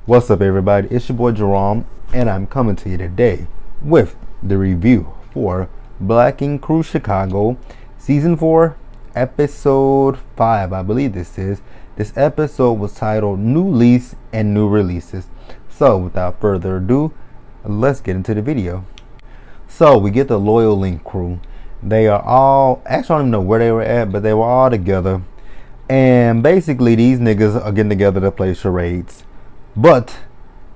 What's up, everybody? It's your boy Jerome, and I'm coming to you today with the review for Black Ink Crew Chicago Season 4, Episode 5, I believe this is. This episode was titled New Lease and New Releases. So, without further ado, let's get into the video. So, we get the Loyal Link crew. They are all, actually I don't even know where they were at, but they were all together. And basically, these niggas are getting together to play charades. But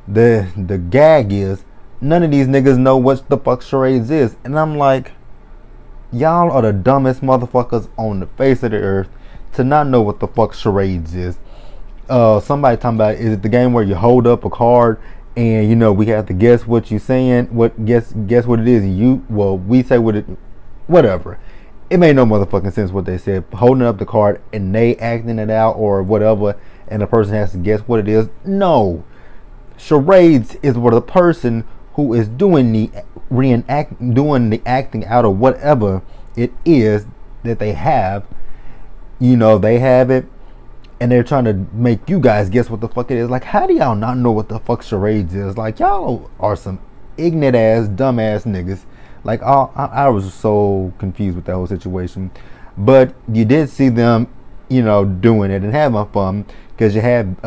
the gag is none of these niggas know what the fuck charades is. And I'm like, y'all are the dumbest motherfuckers on the face of the earth to not know what the fuck charades is. Somebody talking about, is it the game where you hold up a card and we have to guess what you're saying, guess what it is, we say what it, whatever. It made no motherfucking sense what they said. Holding up the card and they acting it out or whatever, and the person has to guess what it is. No. Charades is where the person who is doing the acting out of whatever it is that they have, they have it, and they're trying to make you guys guess what the fuck it is. Like, how do y'all not know what the fuck charades is? Like, y'all are some ignorant ass, dumb ass niggas. Like, I was so confused with that whole situation. But you did see them, doing it and having fun, because you had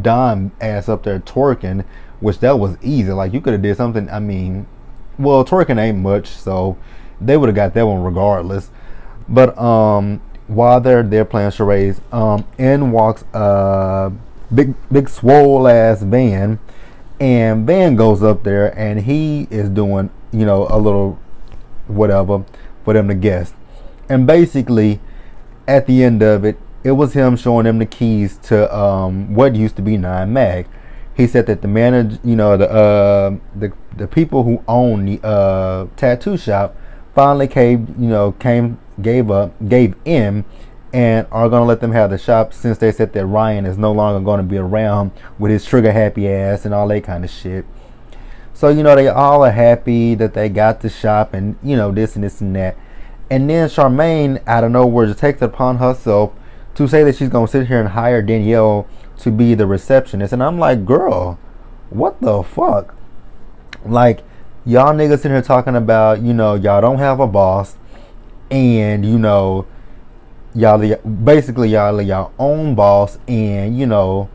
Don ass up there twerking, which that was easy. Like, you could have did something. I mean, well, twerking ain't much, so they would have got that one regardless. But while they're playing charades, in walks a big swole ass Van. And Van goes up there and he is doing, a little whatever for them to guess. And basically, at the end of it, it was him showing them the keys to what used to be 9 Mag. He said that the manager, the people who own the tattoo shop finally gave in, and are going to let them have the shop, since they said that Ryan is no longer going to be around with his trigger happy ass and all that kind of shit. So, they all are happy that they got the shop and, this and this and that. And then Charmaine, out of nowhere, just takes it upon herself to say that she's going to sit here and hire Danielle to be the receptionist. And I'm like, girl, what the fuck? Like, y'all niggas sitting here talking about, y'all don't have a boss. And, y'all are your own boss, and y'all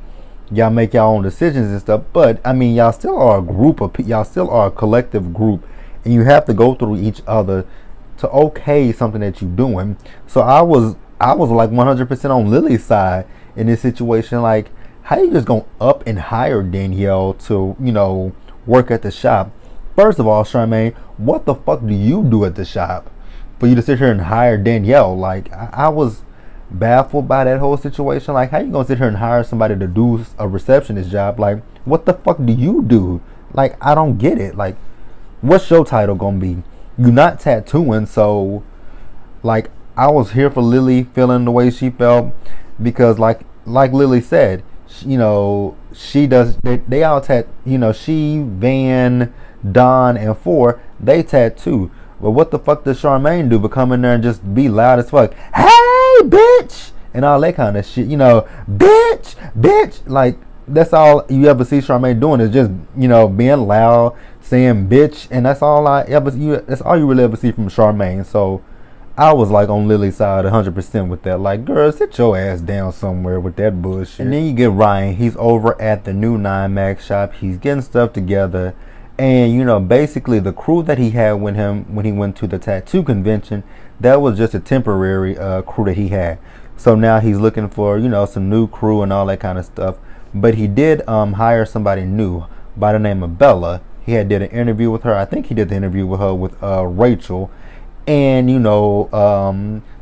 make your own decisions and stuff. But I mean, y'all still are a group of y'all still are a collective group, and you have to go through each other to okay something that you're doing. So I was like 100% on Lily's side in this situation. Like, how you just gonna up and hire Danielle to work at the shop? First of all, Charmaine, what the fuck do you do at the shop for you to sit here and hire Danielle? Like, I was baffled by that whole situation. Like, how you gonna sit here and hire somebody to do a receptionist job? Like, what the fuck do you do? Like, I don't get it. Like, what's your title gonna be? You're not tattooing, so like, I was here for Lily feeling the way she felt, because like Lily said, she does. They all she, Van, Don, and Phor, they tattoo. But what the fuck does Charmaine do but come in there and just be loud as fuck? Hey, bitch! And all that kind of shit. Bitch! Like, that's all you ever see Charmaine doing, is just, being loud, saying bitch. And that's all that's all you really ever see from Charmaine. So, I was like on Lily's side 100% with that. Like, girl, sit your ass down somewhere with that bullshit. And then you get Ryan. He's over at the new 9 Mag shop. He's getting stuff together. And, basically the crew that he had with him when he went to the tattoo convention, that was just a temporary crew that he had. So now he's looking for, some new crew and all that kind of stuff. But he did hire somebody new by the name of Bella. He had did an interview with her. I think he did the interview with her with Rachel. And,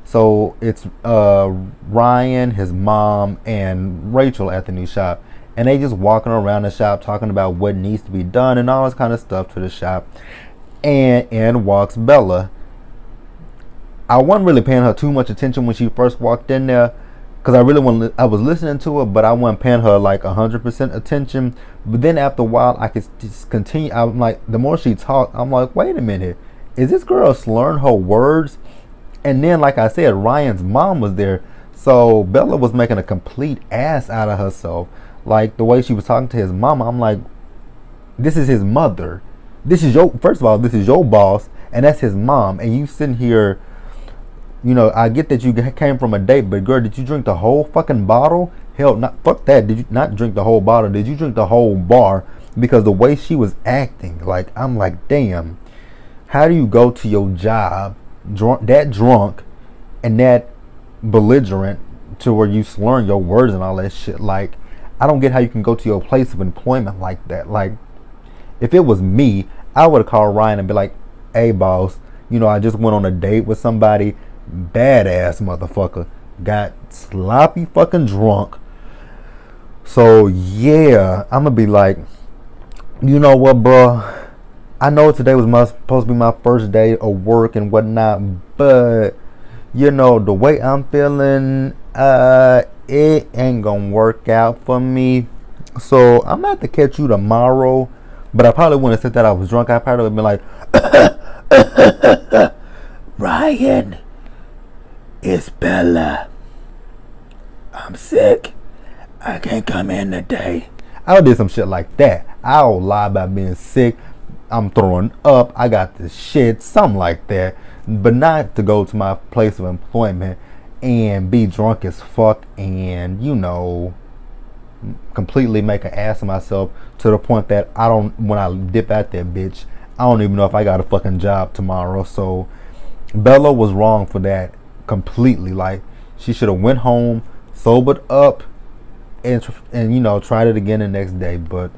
so it's Ryan, his mom, and Rachel at the new shop. And they just walking around the shop talking about what needs to be done and all this kind of stuff to the shop. And in walks Bella. I wasn't really paying her too much attention when she first walked in there, because I was listening to her, but I wasn't paying her like 100% attention. But then after a while, I could just continue. I'm like, the more she talked, I'm like, wait a minute, is this girl slurring her words? And then, like I said, Ryan's mom was there. So Bella was making a complete ass out of herself. Like the way she was talking to his mama, I'm like, this is his mother. This is your, first of all, this is your boss, and that's his mom. And you sitting here, I get that you came from a date, but girl, did you drink the whole fucking bottle? Hell, not fuck that. Did you not drink the whole bottle? Did you drink the whole bar? Because the way she was acting, like, I'm like, damn, how do you go to your job drunk and that belligerent to where you slurring your words and all that shit? Like, I don't get how you can go to your place of employment like that. Like, if it was me, I would have called Ryan and be like, hey boss, I just went on a date with somebody, badass motherfucker, got sloppy fucking drunk. So yeah, I'm gonna be like, you know what, bro? I know today was supposed to be my first day of work and whatnot, but the way I'm feeling, it ain't gonna work out for me. So I'm gonna have to catch you tomorrow. But I probably wouldn't have said that I was drunk. I probably would have been like, Ryan, it's Bella. I'm sick. I can't come in today. I would do some shit like that. I'll lie about being sick. I'm throwing up. I got this shit. Something like that. But not to go to my place of employment and be drunk as fuck and, completely make an ass of myself to the point that when I dip out that bitch, I don't even know if I got a fucking job tomorrow. So Bella was wrong for that completely. Like, she should have went home, sobered up, and tried it again the next day. But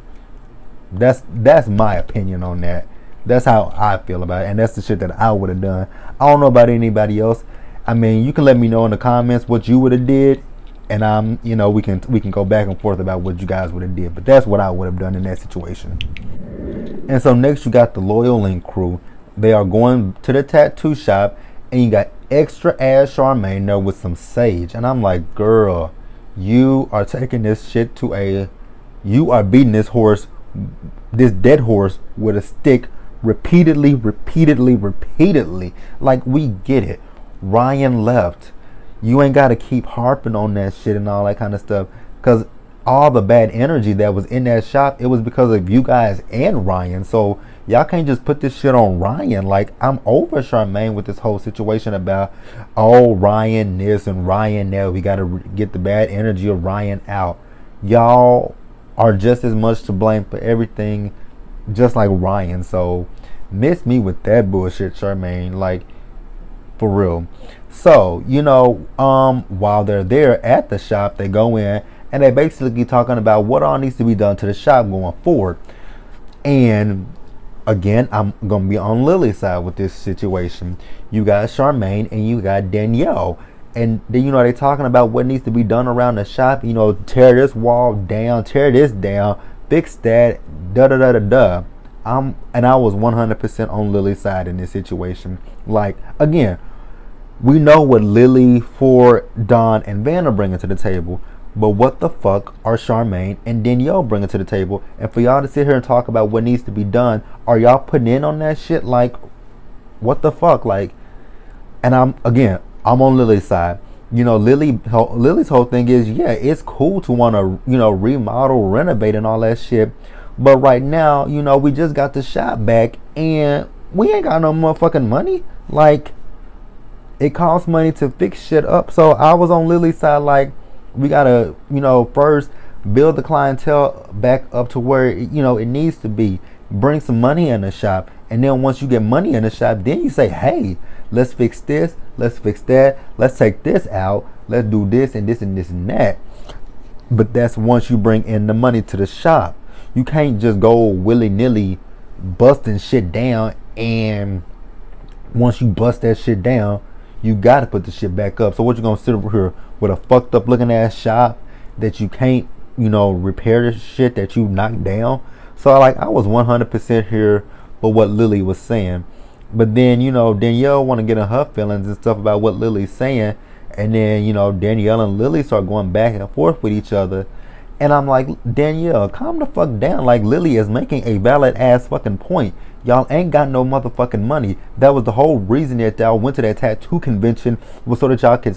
that's my opinion on that. That's how I feel about it, and that's the shit that I would have done. I don't know about anybody else. I mean, you can let me know in the comments what you would have did, and we can go back and forth about what you guys would have did. But that's what I would have done in that situation. And so next you got the Loyal Link crew. They are going to the tattoo shop, and you got extra ass Charmaine there with some sage. And I'm like, girl, you are taking this shit you are beating this dead horse with a stick repeatedly. Like, we get it. Ryan left. You ain't got to keep harping on that shit and all that kind of stuff, because all the bad energy that was in that shop, it was because of you guys and Ryan. So y'all can't just put this shit on Ryan. Like, I'm over Charmaine with this whole situation about, Ryan this and Ryan that. We got to get the bad energy of Ryan out. Y'all are just as much to blame for everything, just like Ryan. So miss me with that bullshit, Charmaine. Like, for real. So, while they're there at the shop, they go in and they basically talking about what all needs to be done to the shop going forward. And again, I'm going to be on Lily's side with this situation. You got Charmaine and you got Danielle. And then, they talking about what needs to be done around the shop. Tear this wall down, tear this down, fix that, da-da-da-da-da. And I was 100% on Lily's side in this situation. Like, again, we know what Lily, Phor, Dawn, and Van are bringing to the table. But what the fuck are Charmaine and Danielle bringing to the table? And for y'all to sit here and talk about what needs to be done, are y'all putting in on that shit? Like, what the fuck? Like, and I'm on Lily's side. Lily's whole thing is, yeah, it's cool to want to, remodel, renovate, and all that shit. But right now, we just got the shop back and we ain't got no motherfucking money. Like, it costs money to fix shit up. So I was on Lily's side, like, we gotta, first build the clientele back up to where, it needs to be. Bring some money in the shop. And then once you get money in the shop, then you say, hey, let's fix this, let's fix that, let's take this out, let's do this and this and this and that. But that's once you bring in the money to the shop. You can't just go willy-nilly busting shit down, and once you bust that shit down, you gotta put the shit back up. So what, you gonna sit over here with a fucked up looking ass shop that you can't, repair the shit that you knocked down? So I was 100% here for what Lily was saying. But then, Danielle want to get in her feelings and stuff about what Lily's saying. And then, Danielle and Lily start going back and forth with each other. And I'm like, Danielle, calm the fuck down. Like, Lily is making a valid ass fucking point. Y'all ain't got no motherfucking money. That was the whole reason that y'all went to that tattoo convention, was so that y'all could,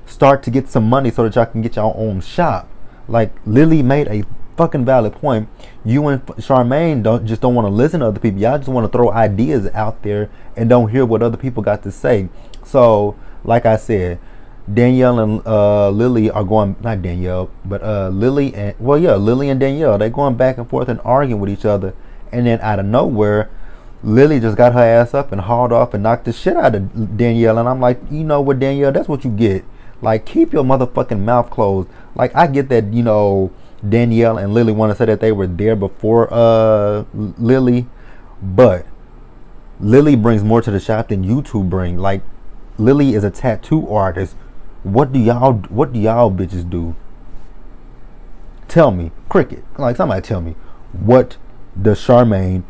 start to get some money so that y'all can get y'all own shop. Like Lily made a fucking valid point. You and Charmaine don't want to listen to other people. Y'all just want to throw ideas out there and don't hear what other people got to say. So, like I said, Danielle and Lily are going, not Danielle, but Lily and, well, yeah, Lily and Danielle, they're going back and forth and arguing with each other. And then out of nowhere, Lily just got her ass up and hauled off and knocked the shit out of Danielle. And I'm like, you know what, Danielle, that's what you get. Like, keep your motherfucking mouth closed. Like, I get that, you know, Danielle and Lily want to say that they were there before Lily, but Lily brings more to the shop than you two bring. Like, Lily is a tattoo artist. What do y'all bitches do? Tell me, cricket. Like, somebody tell me, what does Charmaine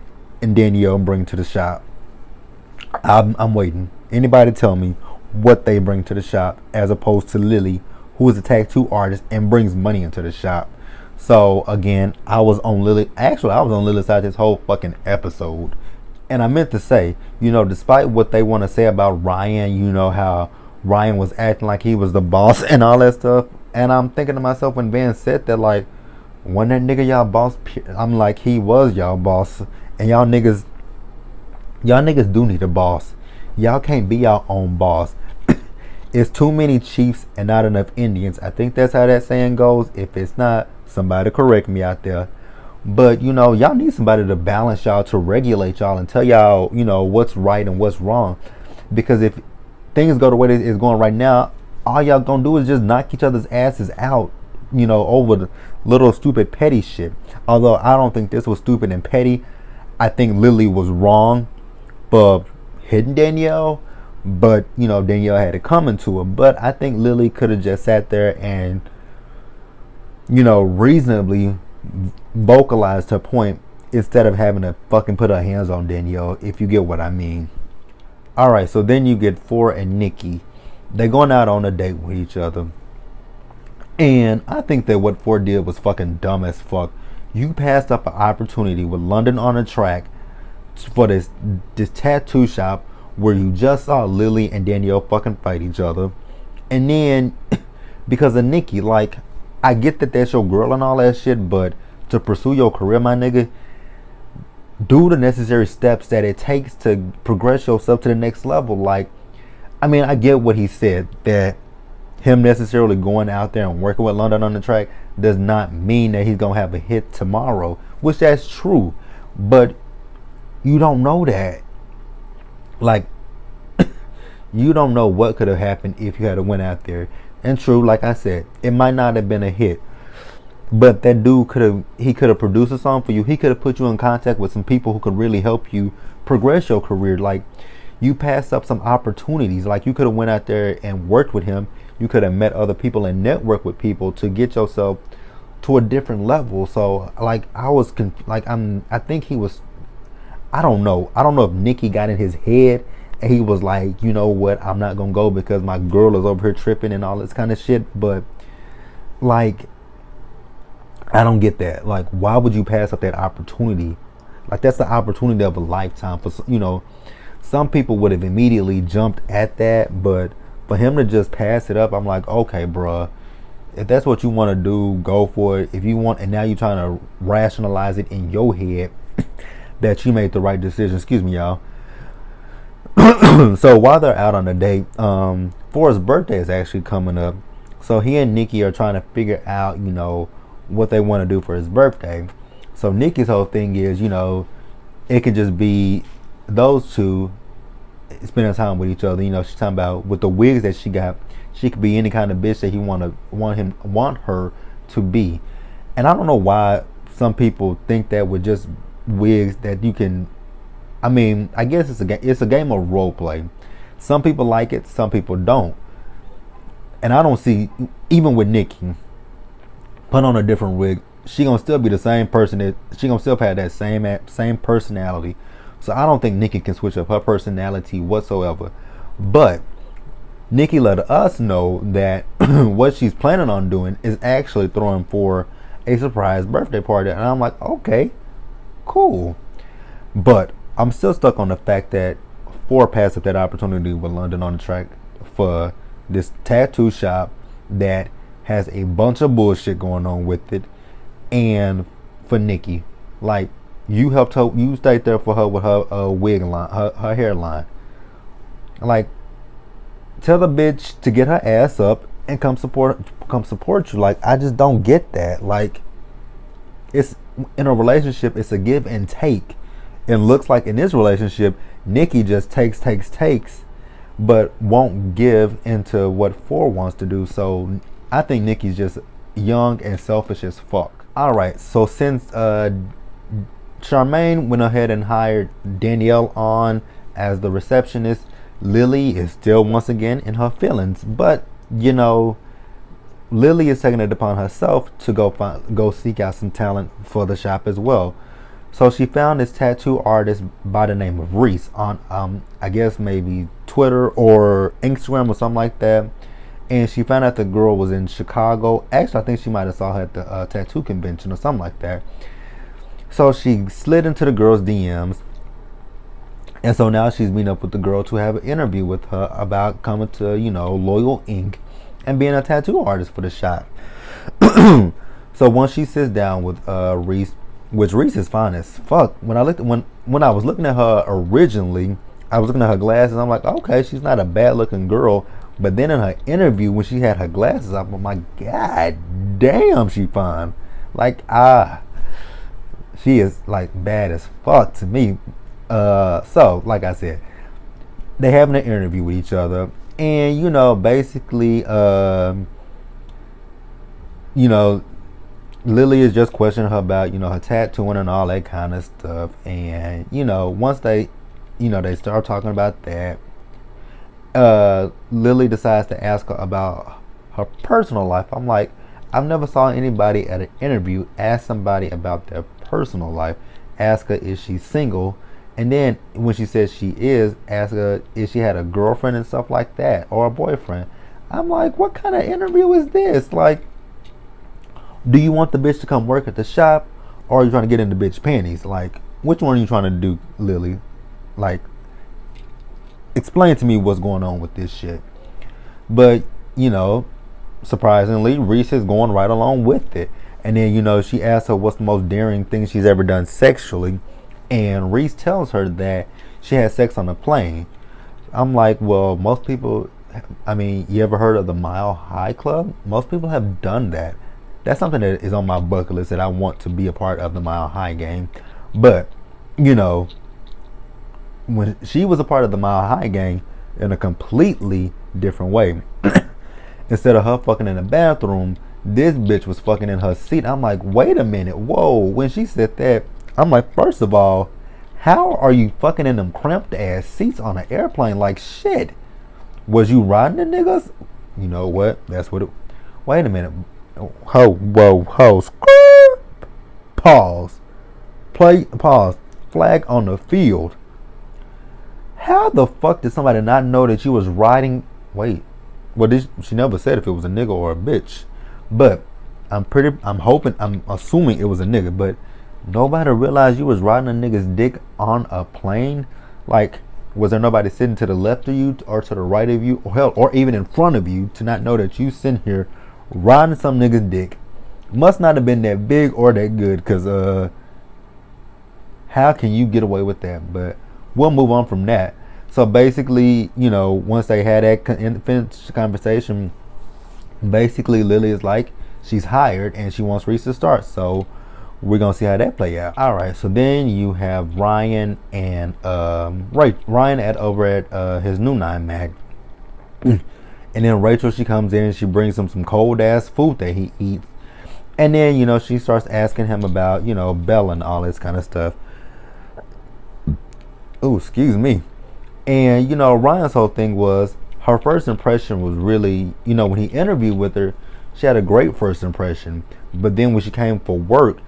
and Danielle bring to the shop? I'm waiting. Anybody tell me what they bring to the shop as opposed to Lily, who is a tattoo artist and brings money into the shop. So again, I was on Lily's side this whole fucking episode. And I meant to say, you know, despite what they want to say about Ryan, you know, how Ryan was acting like he was the boss and all that stuff. And I'm thinking to myself when Van said that, like, wasn't that nigga y'all boss? I'm like, he was y'all boss. And y'all niggas do need a boss. Y'all can't be your own boss. It's too many chiefs and not enough Indians. I think that's how that saying goes. If it's not, somebody correct me out there. But, you know, y'all need somebody to balance y'all, to regulate y'all and tell y'all, you know, what's right and what's wrong. Because if things go the way it's going right now, all y'all gonna do is just knock each other's asses out, you know, over the little stupid petty shit. Although I don't think this was stupid and petty. I think Lily was wrong for hitting Danielle. But, you know, Danielle had it coming to her. But I think Lily could have just sat there and, you know, reasonably vocalized her point instead of having to fucking put her hands on Danielle, if you get what I mean. Alright, so then you get Phor and Nikki. They're going out on a date with each other. And I think that what Phor did was fucking dumb as fuck. You passed up an opportunity with London on the track for this tattoo shop where you just saw Lily and Danielle fucking fight each other. And then, because of Nikki, like, I get that that's your girl and all that shit, but to pursue your career, my nigga, do the necessary steps that it takes to progress yourself to the next level. Like, I mean, I get what he said, that him necessarily going out there and working with London on the track does not mean that he's gonna have a hit tomorrow, which that's true, but you don't know that. Like, you don't know what could have happened if you had went out there. And true, like I said, it might not have been a hit, but that dude could have produced a song for you. He could have put you in contact with some people who could really help you progress your career. Like, you passed up some opportunities. Like, you could have went out there and worked with him. You could have met other people and networked with people to get yourself to a different level. So, like, I think he was, I don't know if Nikki got in his head and he was like, you know what, I'm not gonna go because my girl is over here tripping and all this kind of shit. But, like, I don't get that. Like, why would you pass up that opportunity? Like, that's the opportunity of a lifetime. For, you know, some people would have immediately jumped at that, but for him to just pass it up, I'm like, okay, bruh, if that's what you want to do, go for it. If you want, and now you're trying to rationalize it in your head that you made the right decision. Excuse me, y'all. So while they're out on a date, Phor's birthday is actually coming up. So he and Nikki are trying to figure out, you know, what they want to do for his birthday. So Nikki's whole thing is, you know, it could just be those two spending time with each other. You know, she's talking about with the wigs that she got, she could be any kind of bitch that he want her to be. And I don't know why some people think that with just wigs that you can. I mean, I guess it's a game of role play. Some people like it, some people don't. And I don't see, even with Nikki, put on a different wig, she gonna still be the same person. That she gonna still have that same personality. So I don't think Nikki can switch up her personality whatsoever. But Nikki let us know that what she's planning on doing is actually throwing for a surprise birthday party. And I'm like, okay, cool. But I'm still stuck on the fact that Phor passed up that opportunity with London on the track for this tattoo shop that has a bunch of bullshit going on with it, and for Nikki, like you helped her, you stayed there for her with her wig line, her hairline. Like, tell the bitch to get her ass up and come support you. Like, I just don't get that. Like, it's in a relationship, it's a give and take. It looks like in this relationship, Nikki just takes, but won't give into what Phor wants to do. So I think Nikki's just young and selfish as fuck. All right, so since Charmaine went ahead and hired Danielle on as the receptionist, Lily is still once again in her feelings. But you know, Lily is taking it upon herself to go seek out some talent for the shop as well. So she found this tattoo artist by the name of Reese on I guess maybe Twitter or Instagram or something like that. And she found out the girl was in Chicago. Actually, I think she might have saw her at the tattoo convention or something like that. So she slid into the girl's DMs. And so now she's meeting up with the girl to have an interview with her about coming to, you know, Loyal Ink and being a tattoo artist for the shop. So once she sits down with Reese, which Reese is fine as fuck. When I was looking at her originally, I was looking at her glasses. I'm like, okay, she's not a bad looking girl. But then in her interview, when she had her glasses up, I'm like, God damn, she fine. Like, she is like bad as fuck to me. So like I said, they having an interview with each other, and you know, basically, you know, Lily is just questioning her about, you know, her tattooing and all that kind of stuff. And you know, once they, you know, they start talking about that, Lily decides to ask her about her personal life. I'm like, I've never saw anybody at an interview ask somebody about their personal life. Ask her, is she single? And then when she says she is, ask her if she had a girlfriend and stuff like that, or a boyfriend. I'm like, what kind of interview is this? Like, do you want the bitch to come work at the shop, or are you trying to get in the bitch panties? Like, which one are you trying to do, Lily? Like, explain to me what's going on with this shit. But, you know, surprisingly, Reese is going right along with it. And then, you know, she asks her what's the most daring thing she's ever done sexually. And Reese tells her that she had sex on a plane. I'm like, well, most people, I mean, you ever heard of the Mile High Club? Most people have done that. That's something that is on my bucket list, that I want to be a part of the Mile High gang. But, you know, when she was a part of the Mile High gang in a completely different way. Instead of her fucking in the bathroom, this bitch was fucking in her seat. I'm like, wait a minute, whoa. When she said that, I'm like, first of all, how are you fucking in them cramped ass seats on an airplane? Like, shit. Was you riding the niggas? You know what? That's what it. Wait a minute. Whoa. Pause. Pause. Flag on the field. How the fuck did somebody not know that you was riding? Wait. Well, she never said if it was a nigga or a bitch. But I'm assuming it was a nigga. But nobody realized you was riding a nigga's dick on a plane? Like, was there nobody sitting to the left of you or to the right of you, or hell, or even in front of you, to not know that you sitting here riding some nigga's dick? Must not have been that big or that good, because how can you get away with that? But we'll move on from that. So basically, you know, once they had that finished conversation, basically Lily is like, she's hired and she wants Reese to start. So we're gonna see how that play out. All right. So then you have Ryan and Ryan over at his new 9 mag, and then Rachel, she comes in and she brings him some cold ass food that he eats, and then, you know, she starts asking him about, you know, Bella and all this kind of stuff. Oh, excuse me. And, you know, Ryan's whole thing was, her first impression was really, you know, when he interviewed with her, she had a great first impression. But then when she came for work,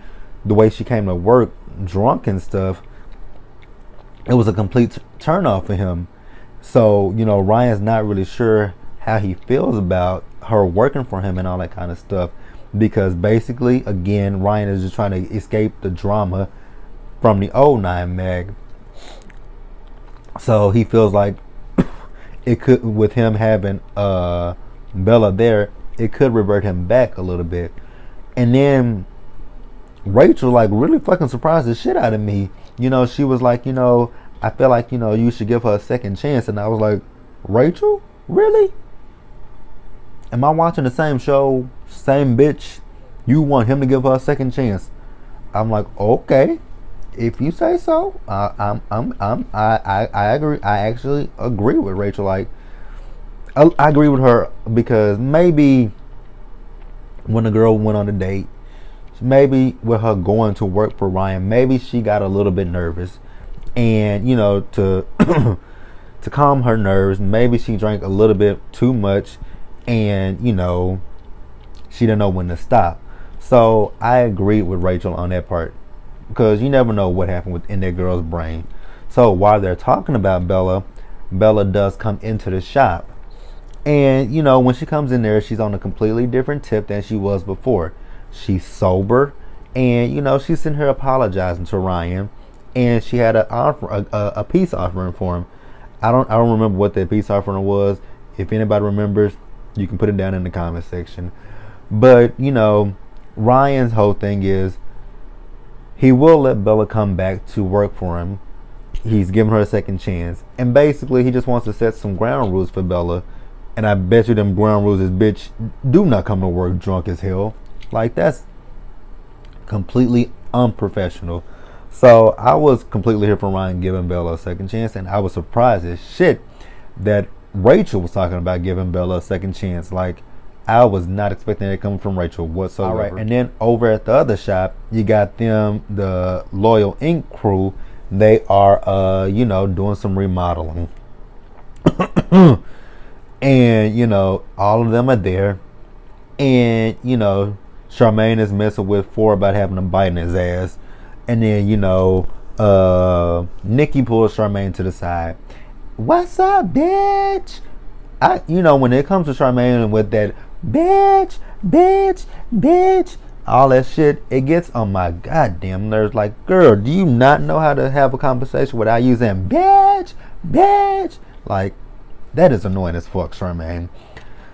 the way she came to work drunk and stuff, it was a complete turn off for him. So, you know, Ryan's not really sure how he feels about her working for him and all that kind of stuff. Because basically, again, Ryan is just trying to escape the drama from the old 9 mag. So he feels like it could, with him having Bella there, it could revert him back a little bit. And then Rachel like really fucking surprised the shit out of me. You know, she was like, you know, I feel like, you know, you should give her a second chance. And I was like, Rachel? Really? Am I watching the same show? Same bitch? You want him to give her a second chance? I'm like, okay, if you say so. I agree. I actually agree with Rachel. Like, I agree with her because maybe when the girl went on a date, maybe with her going to work for Ryan, maybe she got a little bit nervous, and you know, to to calm her nerves, maybe she drank a little bit too much, and you know, she didn't know when to stop. So I agreed with Rachel on that part because you never know what happened within that girl's brain. So while they're talking about Bella, Bella does come into the shop, and you know, when she comes in there, she's on a completely different tip than she was before. She's sober, and you know, she's sitting here apologizing to Ryan, and she had a peace offering for him. I don't remember what that peace offering was. If anybody remembers, you can put it down in the comment section. But you know, Ryan's whole thing is he will let Bella come back to work for him. He's giving her a second chance, and basically he just wants to set some ground rules for Bella. And I bet you them ground rules is, bitch, do not come to work drunk as hell. Like, that's completely unprofessional. So I was completely here for Ryan giving Bella a second chance, and I was surprised as shit that Rachel was talking about giving Bella a second chance. Like, I was not expecting that coming from Rachel whatsoever. All right, and then over at the other shop, you got them, the Loyal Ink crew. They are, you know, doing some remodeling. And, you know, all of them are there. And, you know, Charmaine is messing with Phor about having him biting his ass. And then, you know, Nikki pulls Charmaine to the side. What's up, bitch? You know, when it comes to Charmaine with that bitch, all that shit, it gets on my goddamn nerves. Like, girl, do you not know how to have a conversation without using bitch? Like, that is annoying as fuck, Charmaine.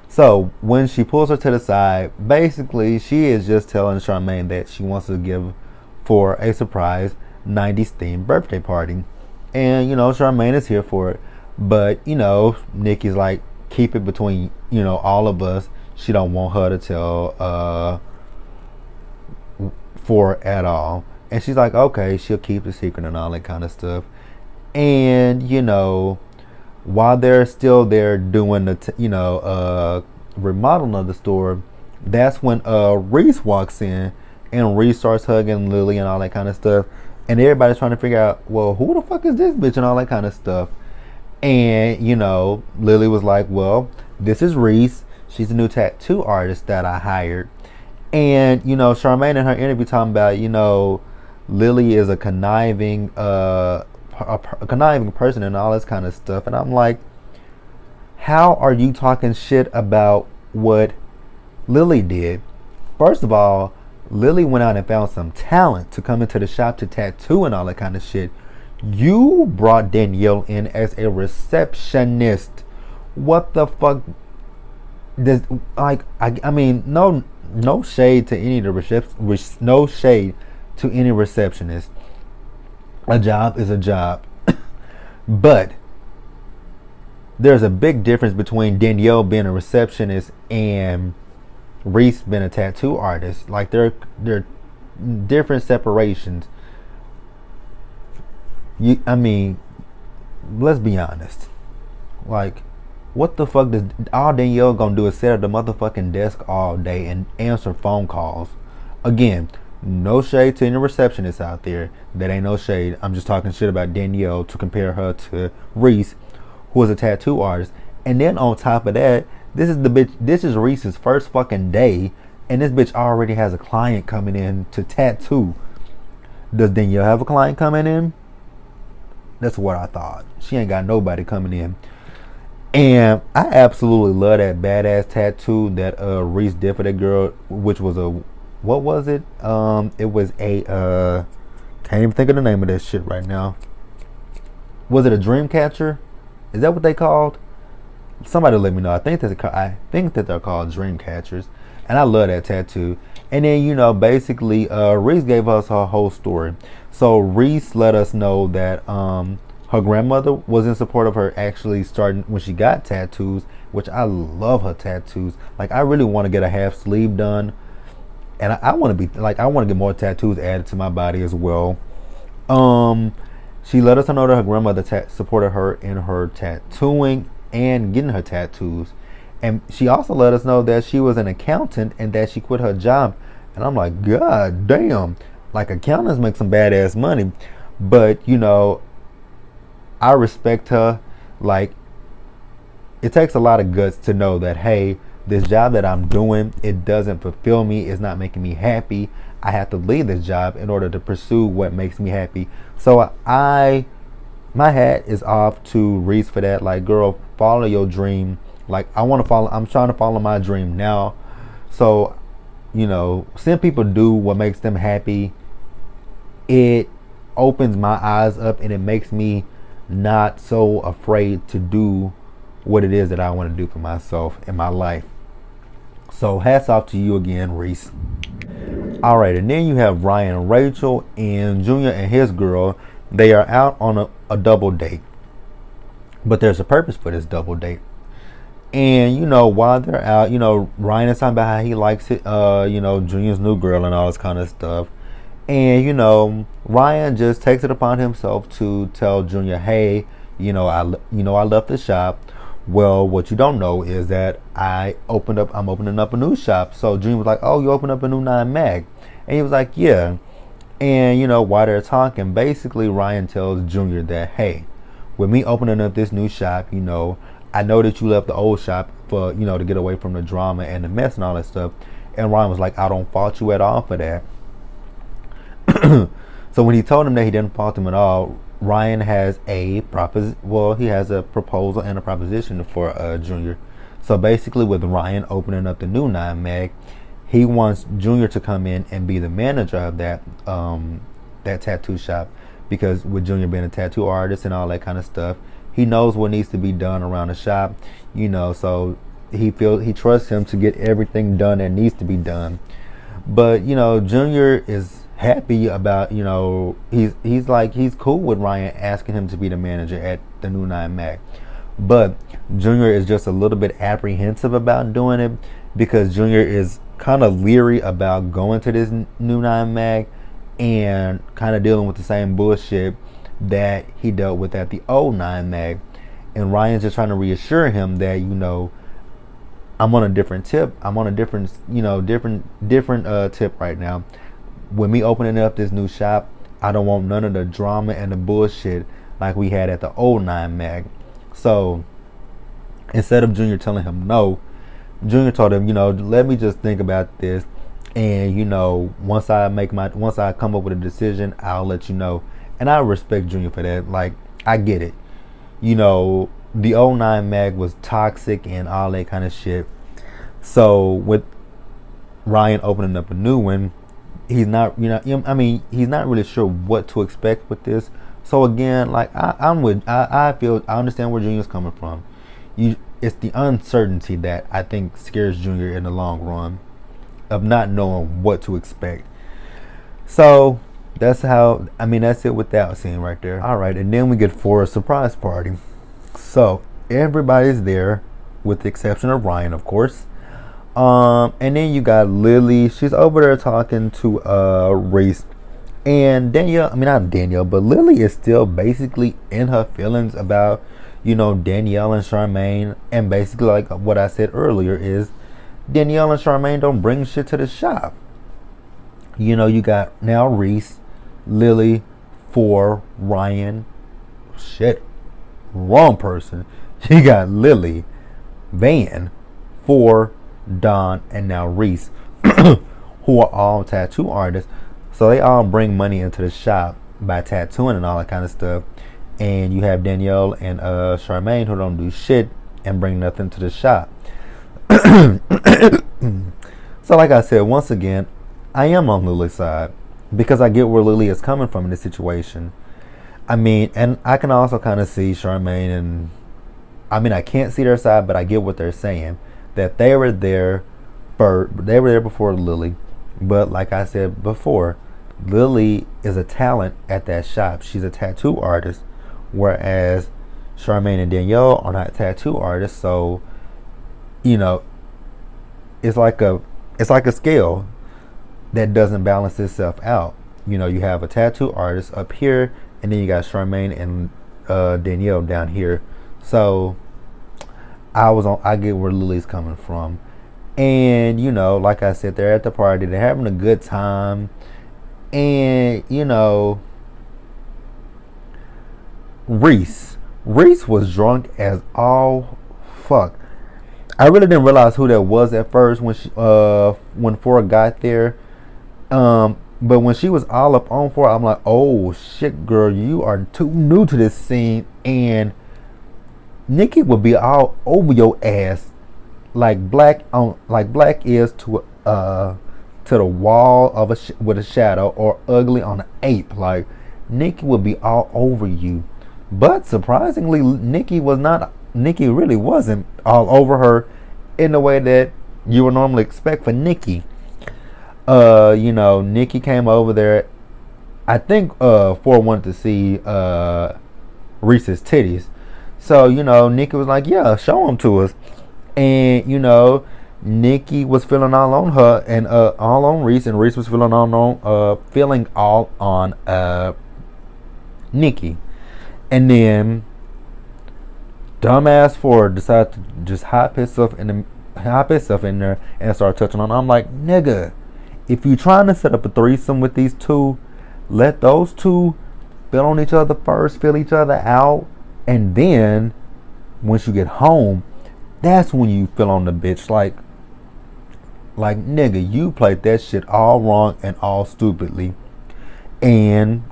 So when she pulls her to the side, basically she is just telling Charmaine that she wants to give for a surprise 90s themed birthday party. And, you know, Charmaine is here for it. But, you know, Nikki's like, keep it between, you know, all of us. She don't want her to tell Phor at all. And she's like, okay, she'll keep the secret and all that kind of stuff. And, you know, while they're still there doing the remodeling of the store, that's when Reese walks in, and Reese starts hugging Lily and all that kind of stuff, and everybody's trying to figure out, well, who the fuck is this bitch and all that kind of stuff. And you know, Lily was like, well, this is Reese. She's a new tattoo artist that I hired. And you know, Charmaine in her interview talking about, you know, Lily is a conniving person and all this kind of stuff. And I'm like, how are you talking shit about what Lily did? First of all, Lily went out and found some talent to come into the shop to tattoo and all that kind of shit. You brought Danielle in as a receptionist. What the fuck? I mean, no shade to any of the no shade to any receptionist. A job is a job. But there's a big difference between Danielle being a receptionist and Reese being a tattoo artist. Like, they're different separations. I mean, let's be honest. Like, what the fuck does all Danielle gonna do is sit at the motherfucking desk all day and answer phone calls? Again, no shade to any receptionists out there. That ain't no shade. I'm just talking shit about Danielle to compare her to Reese, who is a tattoo artist. And then on top of that, this is Reese's first fucking day, and this bitch already has a client coming in to tattoo. Does Danielle have a client coming in? That's what I thought. She ain't got nobody coming in. And I absolutely love that badass tattoo that Reese did for that girl, which was a, what was it? It was a can't even think of the name of that shit right now. Was it a dream catcher? Is that what they called? Somebody let me know. I think that they're called dream catchers, and I love that tattoo. And then basically, Reese gave us her whole story. So Reese let us know that her grandmother was in support of her actually starting when she got tattoos, which I love her tattoos. Like I really want to get a half sleeve done, and I want to be like I want to get more tattoos added to my body as well. Um, she let us know that her grandmother supported her in her tattooing and getting her tattoos. And she also let us know that she was an accountant and that she quit her job. And I'm like, God damn. Like, accountants make some badass money. But, I respect her. Like, it takes a lot of guts to know that, hey, this job that I'm doing, it doesn't fulfill me. It's not making me happy. I have to leave this job in order to pursue what makes me happy. So my hat is off to Reese for that. Like, girl, follow your dream. Like, I'm trying to follow my dream now. So, seeing people do what makes them happy, it opens my eyes up and it makes me not so afraid to do what it is that I want to do for myself in my life. So hats off to you again, Reese. All right, and then you have Ryan and Rachel, and Junior and his girl. They are out on a double date, but there's a purpose for this double date. And while they're out, Ryan is talking about how he likes it, Junior's new girl and all this kind of stuff. And Ryan just takes it upon himself to tell Junior, hey, I left the shop. Well, what you don't know is that I'm opening up a new shop. So Junior was like, oh, you opened up a new 9 mag? And he was like, yeah. And while they're talking, basically Ryan tells Junior that, hey, with me opening up this new shop, I know that you left the old shop for, to get away from the drama and the mess and all that stuff. And Ryan was like, I don't fault you at all for that. So when he told him that he didn't fault him at all, Ryan has he has a proposal and a proposition for Junior. So basically, with Ryan opening up the new 9 mag, he wants Junior to come in and be the manager of that tattoo shop, because with Junior being a tattoo artist and all that kind of stuff, he knows what needs to be done around the shop, so he trusts him to get everything done that needs to be done. But Junior is happy about, he's cool with Ryan asking him to be the manager at the new 9 mag. But Junior is just a little bit apprehensive about doing it, because Junior is kind of leery about going to this new 9 mag and kind of dealing with the same bullshit that he dealt with at the old 9 mag. And Ryan's just trying to reassure him that, I'm on a different tip. I'm on a different tip right now. With me opening up this new shop, I don't want none of the drama and the bullshit like we had at the old 9 mag. So instead of Junior telling him no, Junior told him, let me just think about this, and once I come up with a decision, I'll let you know. And I respect Junior for that. Like, I get it. The old 9 mag was toxic and all that kind of shit. So with Ryan opening up a new one, he's not really sure what to expect with this. So again, like I understand where Junior's coming from. It's the uncertainty that I think scares Junior in the long run, of not knowing what to expect. So that's it with that scene right there. All right, and then we get for a surprise party. So everybody's there, with the exception of Ryan, of course. And then you got Lily. She's over there talking to Reese. And not Danielle, but Lily is still basically in her feelings about, Danielle and Charmaine. And basically, like what I said earlier, is Danielle and Charmaine don't bring shit to the shop. You got now Reese, Lily, Phor, Ryan. Shit. Wrong person. You got Lily, Van, Phor, Don, and now Reese, who are all tattoo artists. So they all bring money into the shop by tattooing and all that kind of stuff. And you have Danielle and Charmaine, who don't do shit and bring nothing to the shop. So like I said, once again, I am on Lily's side, because I get where Lily is coming from in this situation. And I can also kind of see Charmaine and I mean, I can't see their side, but I get what they're saying. That they were there they were there before Lily. But like I said before, Lily is a talent at that shop. She's a tattoo artist, whereas Charmaine and Danielle are not tattoo artists. So, you know, it's like a scale that doesn't balance itself out. You know, you have a tattoo artist up here, and then you got Charmaine and Danielle down here. So I get where Lily's coming from. And, you know, like I said, they're at the party, they're having a good time. And, you know, Reese was drunk as all fuck. I really didn't realize who that was at first when Phor got there. But when she was all up on Phor, I'm like, oh shit, girl, you are too new to this scene. And Nikki would be all over your ass, like black is to the wall of with a shadow, or ugly on an ape. Like Nikki would be all over you. But surprisingly, Nikki really wasn't all over her in the way that you would normally expect for Nikki. You know, Nikki came over there. I think Phor wanted to see Reese's titties. So, you know, Nikki was like, yeah, show them to us. And, you know, Nikki was feeling all on her and all on Reese, and Reese was feeling all on Nikki. And then dumbass Phor decided to just hop himself in there and start touching on. I'm like, nigga, if you're trying to set up a threesome with these two, let those two feel on each other first, feel each other out, and then once you get home, that's when you feel on the bitch. Like nigga, you played that shit all wrong and all stupidly. And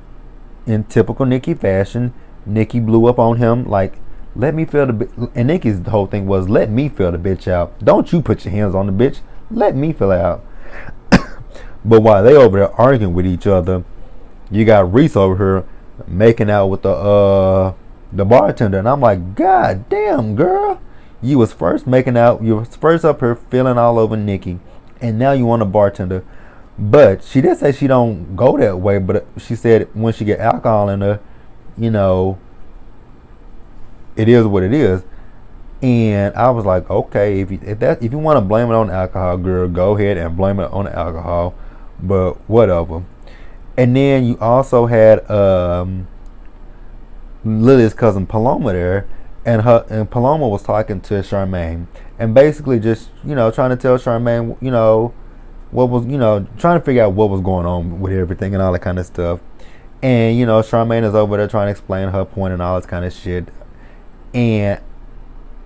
in typical Nikki fashion, Nikki blew up on him like, let me feel the bitch. And Nikki's whole thing was, let me feel the bitch out. Don't you put your hands on the bitch. Let me feel it out. But while they over there arguing with each other, you got Reese over here making out with the bartender. And I'm like, God damn, girl. You was first making out. You was first up here feeling all over Nikki. And now you want a bartender. But she did say she don't go that way. But she said when she get alcohol in her, you know, it is what it is. And I was like, okay, if you want to blame it on alcohol, girl, go ahead and blame it on the alcohol. But whatever. And then you also had Lily's cousin Paloma there, and Paloma was talking to Charmaine, and basically just, you know, trying to tell Charmaine, you know, what was, you know, trying to figure out what was going on with everything and all that kind of stuff. And, you know, Charmaine is over there trying to explain her point and all this kind of shit. And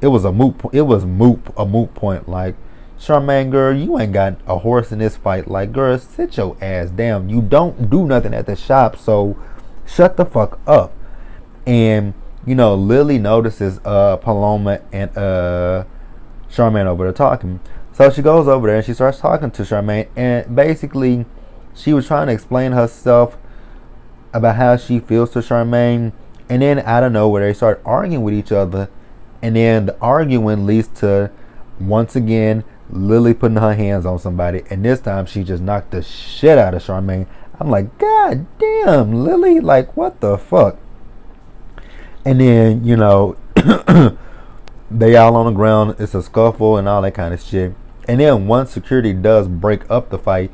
it was a moot point. Like, Charmaine, girl, you ain't got a horse in this fight. Like, girl, sit your ass down. You don't do nothing at the shop, so shut the fuck up. And, you know, Lily notices Paloma and Charmaine over there talking. So she goes over there and she starts talking to Charmaine. And basically, she was trying to explain herself about how she feels to Charmaine. And then out of nowhere, they start arguing with each other. And then the arguing leads to, once again, Lily putting her hands on somebody. And this time, she just knocked the shit out of Charmaine. I'm like, God damn, Lily, like, what the fuck? And then, you know, they all on the ground. It's a scuffle and all that kind of shit. And then once security does break up the fight,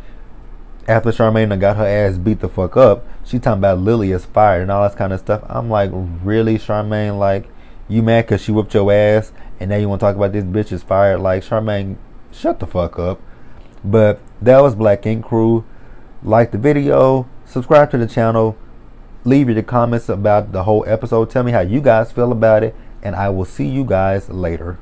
after Charmaine done got her ass beat the fuck up, she talking about Lily is fired and all that kind of stuff. I'm like, really, Charmaine? Like, you mad because she whipped your ass and now you want to talk about this bitch is fired? Like, Charmaine, shut the fuck up. But that was Black Ink Crew. Like the video, subscribe to the channel, leave your comments about the whole episode. Tell me how you guys feel about it, and I will see you guys later.